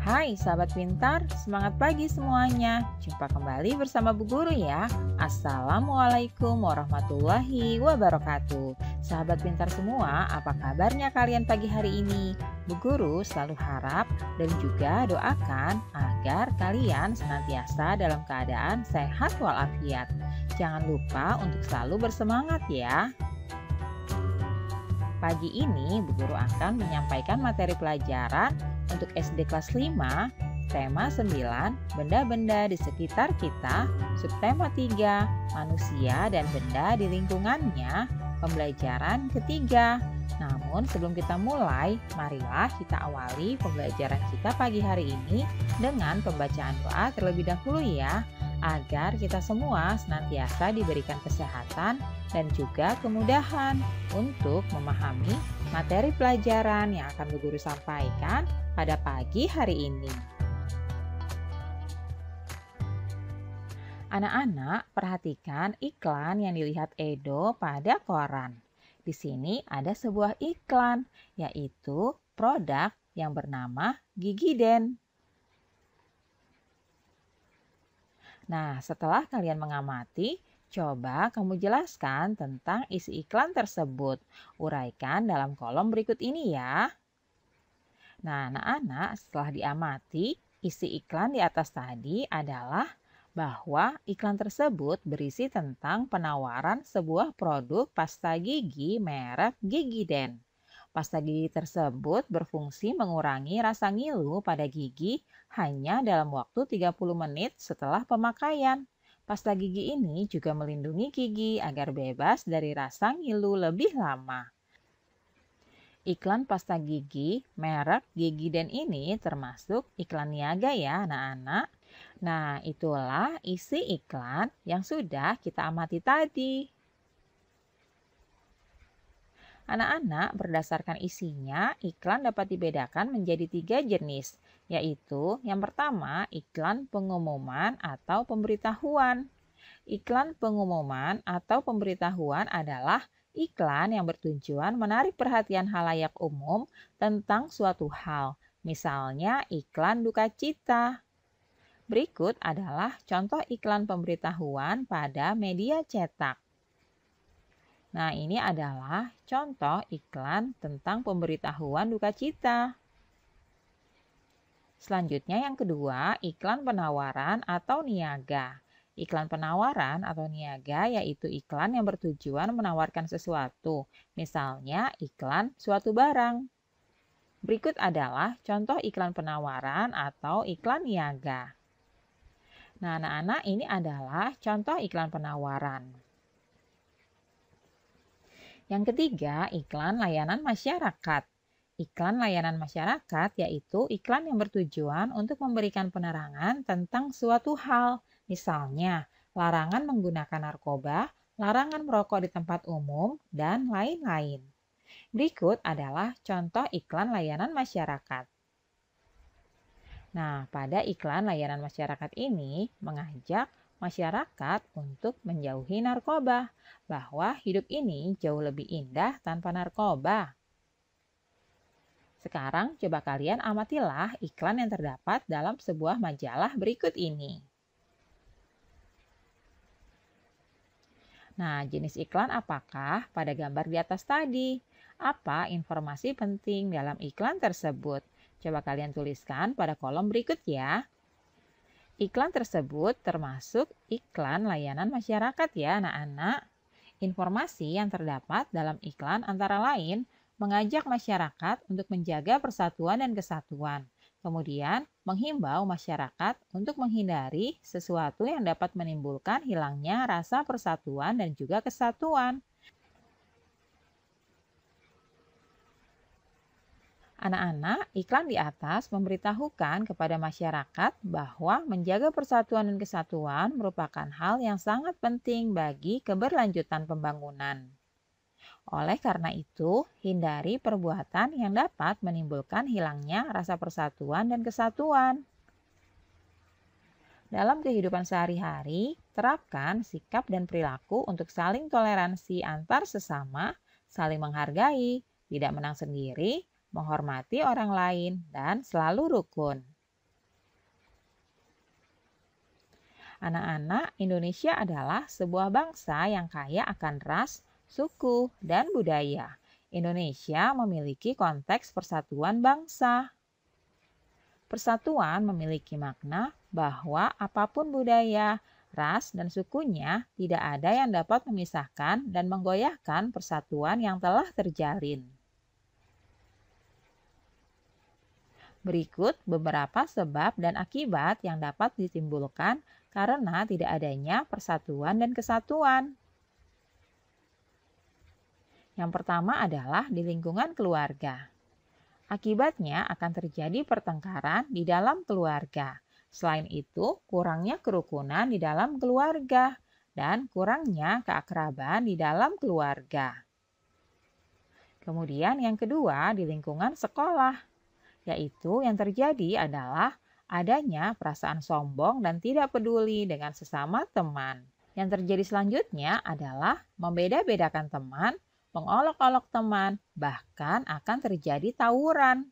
Hai sahabat pintar, semangat pagi semuanya. Jumpa kembali bersama Bu Guru ya. Assalamualaikum warahmatullahi wabarakatuh. Sahabat pintar semua, apa kabarnya kalian pagi hari ini? Bu Guru selalu harap dan juga doakan agar kalian senantiasa dalam keadaan sehat walafiat. Jangan lupa untuk selalu bersemangat ya. Pagi ini Bu Guru akan menyampaikan materi pelajaran untuk SD kelas 5, tema 9, benda-benda di sekitar kita, subtema 3, manusia dan benda di lingkungannya, pembelajaran ketiga. Namun sebelum kita mulai, marilah kita awali pembelajaran kita pagi hari ini dengan pembacaan doa terlebih dahulu ya, agar kita semua senantiasa diberikan kesehatan dan juga kemudahan untuk memahami materi pelajaran yang akan Bu Guru sampaikan pada pagi hari ini. Anak-anak, perhatikan iklan yang dilihat Edo pada koran. Di sini ada sebuah iklan, yaitu produk yang bernama Gigiden. Nah, setelah kalian mengamati, coba kamu jelaskan tentang isi iklan tersebut. Uraikan dalam kolom berikut ini ya. Nah, anak-anak, setelah diamati, isi iklan di atas tadi adalah bahwa iklan tersebut berisi tentang penawaran sebuah produk pasta gigi merek Gigiden. Pasta gigi tersebut berfungsi mengurangi rasa ngilu pada gigi hanya dalam waktu 30 menit setelah pemakaian. Pasta gigi ini juga melindungi gigi agar bebas dari rasa ngilu lebih lama. Iklan pasta gigi merek Gigiden ini termasuk iklan niaga ya anak-anak. Nah, itulah isi iklan yang sudah kita amati tadi. Anak-anak, berdasarkan isinya, iklan dapat dibedakan menjadi 3 jenis, yaitu yang pertama, iklan pengumuman atau pemberitahuan. Iklan pengumuman atau pemberitahuan adalah iklan yang bertujuan menarik perhatian halayak umum tentang suatu hal, misalnya iklan duka cita. Berikut adalah contoh iklan pemberitahuan pada media cetak. Nah, ini adalah contoh iklan tentang pemberitahuan duka cita. Selanjutnya yang kedua, iklan penawaran atau niaga. Iklan penawaran atau niaga yaitu iklan yang bertujuan menawarkan sesuatu, misalnya iklan suatu barang. Berikut adalah contoh iklan penawaran atau iklan niaga. Nah, anak-anak, ini adalah contoh iklan penawaran. Yang ketiga, iklan layanan masyarakat. Iklan layanan masyarakat yaitu iklan yang bertujuan untuk memberikan penerangan tentang suatu hal, misalnya larangan menggunakan narkoba, larangan merokok di tempat umum, dan lain-lain. Berikut adalah contoh iklan layanan masyarakat. Nah, pada iklan layanan masyarakat ini mengajak masyarakat untuk menjauhi narkoba, bahwa hidup ini jauh lebih indah tanpa narkoba. Sekarang coba kalian amatilah iklan yang terdapat dalam sebuah majalah berikut ini. Nah, jenis iklan apakah pada gambar di atas tadi? Apa informasi penting dalam iklan tersebut? Coba kalian tuliskan pada kolom berikut ya. Iklan tersebut termasuk iklan layanan masyarakat ya anak-anak. Informasi yang terdapat dalam iklan antara lain mengajak masyarakat untuk menjaga persatuan dan kesatuan. Kemudian menghimbau masyarakat untuk menghindari sesuatu yang dapat menimbulkan hilangnya rasa persatuan dan juga kesatuan. Anak-anak, iklan di atas memberitahukan kepada masyarakat bahwa menjaga persatuan dan kesatuan merupakan hal yang sangat penting bagi keberlanjutan pembangunan. Oleh karena itu, hindari perbuatan yang dapat menimbulkan hilangnya rasa persatuan dan kesatuan. Dalam kehidupan sehari-hari, terapkan sikap dan perilaku untuk saling toleransi antar sesama, saling menghargai, tidak menang sendiri, menghormati orang lain, dan selalu rukun. Anak-anak, Indonesia adalah sebuah bangsa yang kaya akan ras, suku, dan budaya. Indonesia memiliki konteks persatuan bangsa. Persatuan memiliki makna bahwa apapun budaya, ras, dan sukunya, tidak ada yang dapat memisahkan dan menggoyahkan persatuan yang telah terjalin. Berikut beberapa sebab dan akibat yang dapat ditimbulkan karena tidak adanya persatuan dan kesatuan. Yang pertama adalah di lingkungan keluarga. Akibatnya akan terjadi pertengkaran di dalam keluarga. Selain itu, kurangnya kerukunan di dalam keluarga dan kurangnya keakraban di dalam keluarga. Kemudian yang kedua di lingkungan sekolah, yaitu yang terjadi adalah adanya perasaan sombong dan tidak peduli dengan sesama teman. Yang terjadi selanjutnya adalah membeda-bedakan teman, mengolok-olok teman, bahkan akan terjadi tawuran.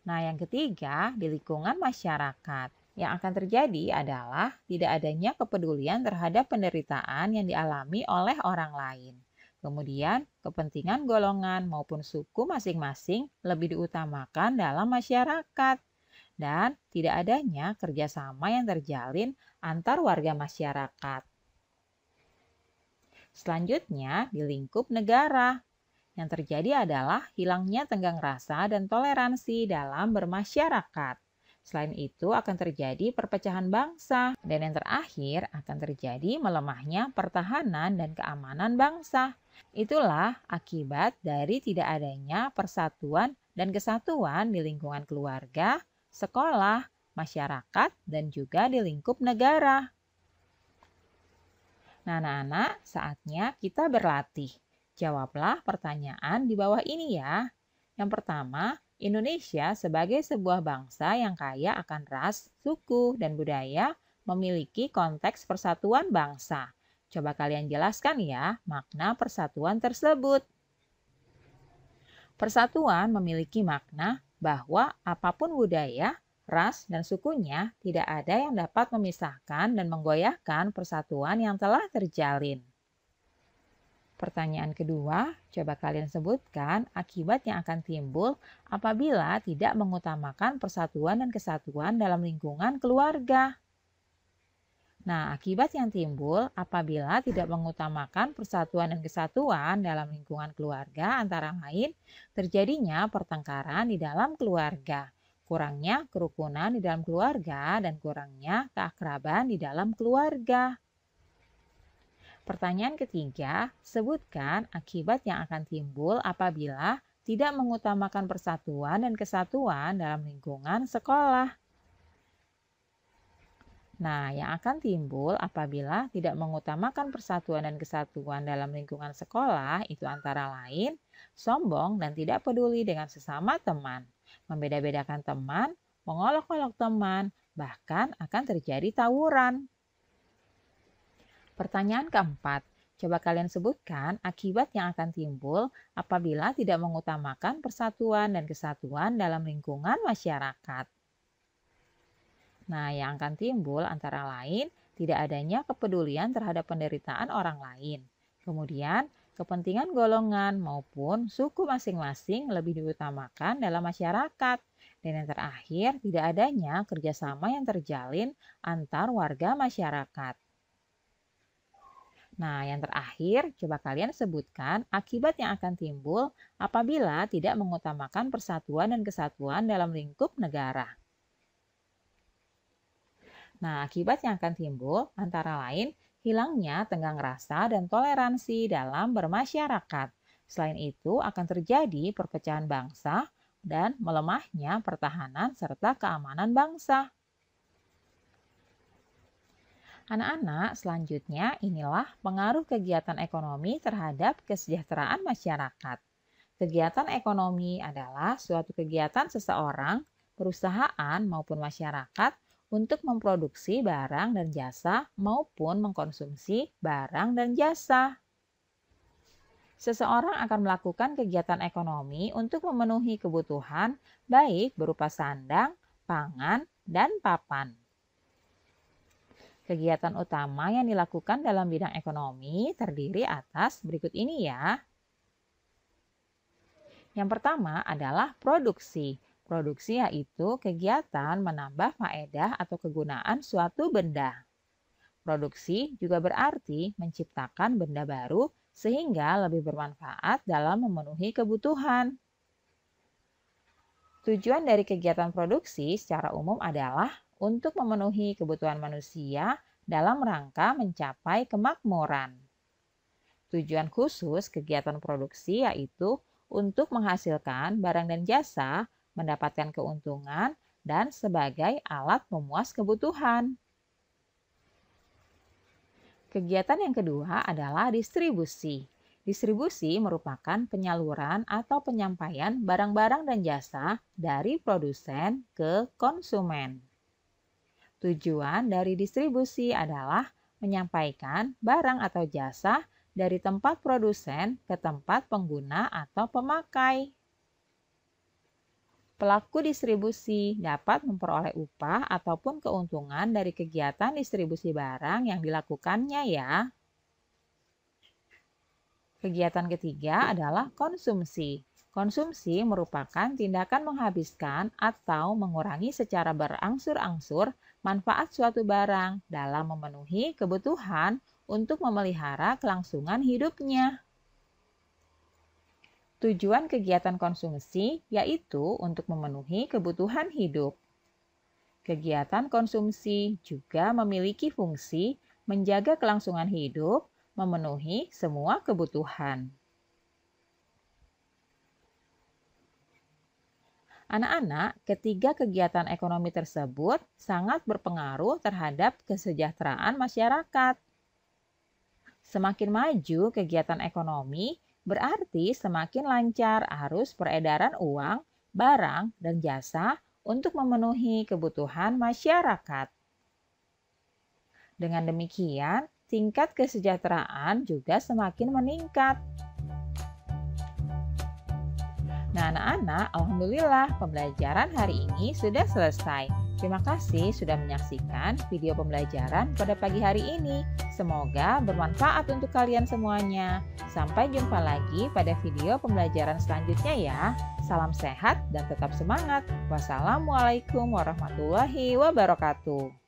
Nah, yang ketiga, di lingkungan masyarakat. Yang akan terjadi adalah tidak adanya kepedulian terhadap penderitaan yang dialami oleh orang lain. Kemudian, kepentingan golongan maupun suku masing-masing lebih diutamakan dalam masyarakat. Dan tidak adanya kerjasama yang terjalin antar warga masyarakat. Selanjutnya, di lingkup negara. Yang terjadi adalah hilangnya tenggang rasa dan toleransi dalam bermasyarakat. Selain itu akan terjadi perpecahan bangsa. Dan yang terakhir akan terjadi melemahnya pertahanan dan keamanan bangsa. Itulah akibat dari tidak adanya persatuan dan kesatuan di lingkungan keluarga, sekolah, masyarakat, dan juga di lingkup negara. Nah, anak-anak, saatnya kita berlatih. Jawablah pertanyaan di bawah ini ya. Yang pertama, Indonesia sebagai sebuah bangsa yang kaya akan ras, suku, dan budaya memiliki konteks persatuan bangsa. Coba kalian jelaskan ya makna persatuan tersebut. Persatuan memiliki makna bahwa apapun budaya, ras, dan sukunya tidak ada yang dapat memisahkan dan menggoyahkan persatuan yang telah terjalin. Pertanyaan kedua, coba kalian sebutkan akibat yang akan timbul apabila tidak mengutamakan persatuan dan kesatuan dalam lingkungan keluarga. Nah, akibat yang timbul apabila tidak mengutamakan persatuan dan kesatuan dalam lingkungan keluarga antara lain terjadinya pertengkaran di dalam keluarga, kurangnya kerukunan di dalam keluarga, dan kurangnya keakraban di dalam keluarga. Pertanyaan ketiga, sebutkan akibat yang akan timbul apabila tidak mengutamakan persatuan dan kesatuan dalam lingkungan sekolah. Nah, yang akan timbul apabila tidak mengutamakan persatuan dan kesatuan dalam lingkungan sekolah itu antara lain sombong dan tidak peduli dengan sesama teman, membeda-bedakan teman, mengolok-olok teman, bahkan akan terjadi tawuran. Pertanyaan keempat, coba kalian sebutkan akibat yang akan timbul apabila tidak mengutamakan persatuan dan kesatuan dalam lingkungan masyarakat. Nah, yang akan timbul antara lain tidak adanya kepedulian terhadap penderitaan orang lain. Kemudian, kepentingan golongan maupun suku masing-masing lebih diutamakan dalam masyarakat. Dan yang terakhir, tidak adanya kerjasama yang terjalin antar warga masyarakat. Nah, yang terakhir, coba kalian sebutkan akibat yang akan timbul apabila tidak mengutamakan persatuan dan kesatuan dalam lingkup negara. Nah, akibat yang akan timbul antara lain hilangnya tenggang rasa dan toleransi dalam bermasyarakat. Selain itu akan terjadi perpecahan bangsa dan melemahnya pertahanan serta keamanan bangsa. Anak-anak, selanjutnya inilah pengaruh kegiatan ekonomi terhadap kesejahteraan masyarakat. Kegiatan ekonomi adalah suatu kegiatan seseorang, perusahaan maupun masyarakat untuk memproduksi barang dan jasa maupun mengkonsumsi barang dan jasa. Seseorang akan melakukan kegiatan ekonomi untuk memenuhi kebutuhan baik berupa sandang, pangan, dan papan. Kegiatan utama yang dilakukan dalam bidang ekonomi terdiri atas berikut ini ya. Yang pertama adalah produksi. Produksi yaitu kegiatan menambah faedah atau kegunaan suatu benda. Produksi juga berarti menciptakan benda baru sehingga lebih bermanfaat dalam memenuhi kebutuhan. Tujuan dari kegiatan produksi secara umum adalah untuk memenuhi kebutuhan manusia dalam rangka mencapai kemakmuran. Tujuan khusus kegiatan produksi yaitu untuk menghasilkan barang dan jasa, mendapatkan keuntungan, dan sebagai alat memuas kebutuhan. Kegiatan yang kedua adalah distribusi. Distribusi merupakan penyaluran atau penyampaian barang-barang dan jasa dari produsen ke konsumen. Tujuan dari distribusi adalah menyampaikan barang atau jasa dari tempat produsen ke tempat pengguna atau pemakai. Pelaku distribusi dapat memperoleh upah ataupun keuntungan dari kegiatan distribusi barang yang dilakukannya ya. Kegiatan ketiga adalah konsumsi. Konsumsi merupakan tindakan menghabiskan atau mengurangi secara berangsur-angsur manfaat suatu barang dalam memenuhi kebutuhan untuk memelihara kelangsungan hidupnya. Tujuan kegiatan konsumsi yaitu untuk memenuhi kebutuhan hidup. Kegiatan konsumsi juga memiliki fungsi menjaga kelangsungan hidup, memenuhi semua kebutuhan. Anak-anak, ketiga kegiatan ekonomi tersebut sangat berpengaruh terhadap kesejahteraan masyarakat. Semakin maju kegiatan ekonomi, berarti semakin lancar arus peredaran uang, barang, dan jasa untuk memenuhi kebutuhan masyarakat. Dengan demikian, tingkat kesejahteraan juga semakin meningkat. Nah, anak-anak, alhamdulillah pembelajaran hari ini sudah selesai. Terima kasih sudah menyaksikan video pembelajaran pada pagi hari ini. Semoga bermanfaat untuk kalian semuanya. Sampai jumpa lagi pada video pembelajaran selanjutnya ya. Salam sehat dan tetap semangat. Wassalamualaikum warahmatullahi wabarakatuh.